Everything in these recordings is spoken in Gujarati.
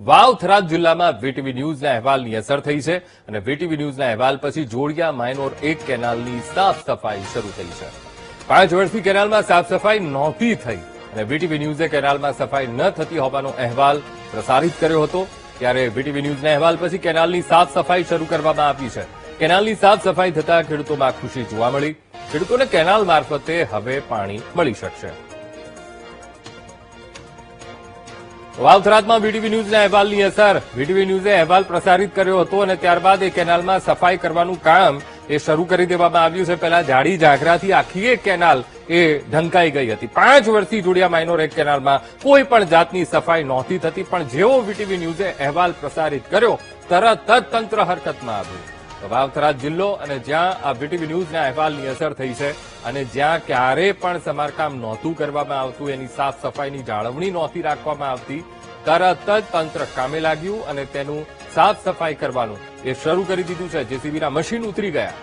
વાવ થરાદ જિલ્લામાં વીટીવી ન્યૂઝના અહેવાલની અસર થઈ છે અને વીટીવી ન્યૂઝના અહેવાલ પછી જોડિયા માઇનોર 1 કેનાલની સાફ સફાઈ શરૂ થઈ છે। 5 વર્ષથી કેનાલમાં સાફ સફાઈ નહોતી થઈ અને વીટીવી ન્યૂઝે કેનાલમાં સફાઈ ન થતી હોવાનો અહેવાલ પ્રસારિત કર્યો હતો। ત્યારે વીટીવી ન્યૂઝના અહેવાલ પછી કેનાલની સાફ સફાઈ શરૂ કરવામાં આવી છે। કેનાલની સાફ સફાઈ થતાં ખેડૂતોમાં ખુશી જોવા મળી। ખેડૂતોને કેનાલ મારફતે હવે પાણી મળી શકશે। વાવ થરાદમાં વીટીવી ન્યૂઝના અહેવાલની અસર। વીટીવી ન્યૂઝે અહેવાલ પ્રસારિત કર્યો હતો અને ત્યારબાદ એ કેનાલમાં સફાઈ કરવાનું કામ એ શરૂ કરી દેવામાં આવ્યું છે। પહેલા જાડી ઝાંખરાથી આખી એક કેનાલ એ ઢંકાઈ ગઈ હતી। 5 વર્ષથી જોડિયા માઇનોર 1 કેનાલમાં કોઈ પણ જાતની સફાઈ નહોતી થતી, પણ જેવો વીટીવી ન્યૂઝે અહેવાલ પ્રસારિત કર્યો તરત જ તંત્ર હરકતમાં આવ્યું। વાવ થરાદ જિલ્લો અને જ્યાં આ વીટીવી ન્યૂઝના અહેવાલની અસર થઈ છે અને જ્યાં ક્યારે પણ સમારકામ નહોતું કરવામાં આવતું, એની સાફ સફાઈની જાળવણી નહોતી રાખવામાં આવતી, તરત જ તંત્ર કામે લાગ્યું અને તેનું સાફ સફાઈ કરવાનું એ શરૂ કરી દીધું છે। જેસીબીના મશીન ઉતરી ગયા।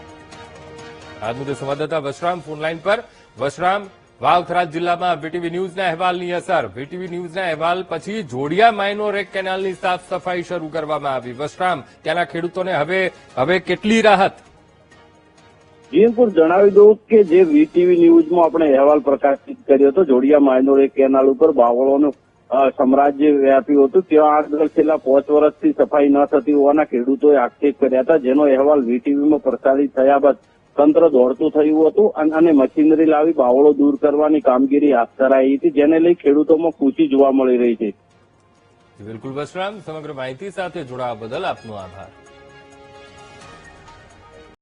આ મુદ્દે સંવાદદાતા વશરામ ફોનલાઈન પર। વશરામ, વાવ થરાદ જિલ્લામાં વીટીવી ન્યૂઝના અહેવાલની અસર। વીટીવી ન્યૂઝના અહેવાલ પછી જોડિયા માઇનોર 1 કેનાલની સાફ સફાઈ શરૂ કરવામાં આવી। વશરામ, ત્યાંના ખેડૂતોને હવે કેટલી રાહત? જીનપુર જણાવી દઉં કે જે વીટીવી ન્યૂઝમાં આપણે અહેવાલ પ્રકાશિત કર્યો હતો, જોડિયા માઇનોર 1 કેનાલ ઉપર બાવળોનું સામ્રાજ્ય વ્યાપ્યું હતું, ત્યાં આગળ છેલ્લા 5 વર્ષથી સફાઈ ન થતી હોવાના ખેડૂતોએ આક્ષેપ કર્યા હતા, જેનો અહેવાલ વીટીવીમાં પ્રસારિત થયા બાદ તંત્ર દોડતું થયું હતું અને મશીનરી લાવી બાવળો દૂર કરવાની કામગીરી હાથ ધરાઈ હતી, જેને લઈ ખેડૂતોમાં ખુશી જોવા મળી રહી છે। બિલકુલ વશરામ, સમગ્ર માહિતી સાથે જોડાવા બદલ આપનો આભાર।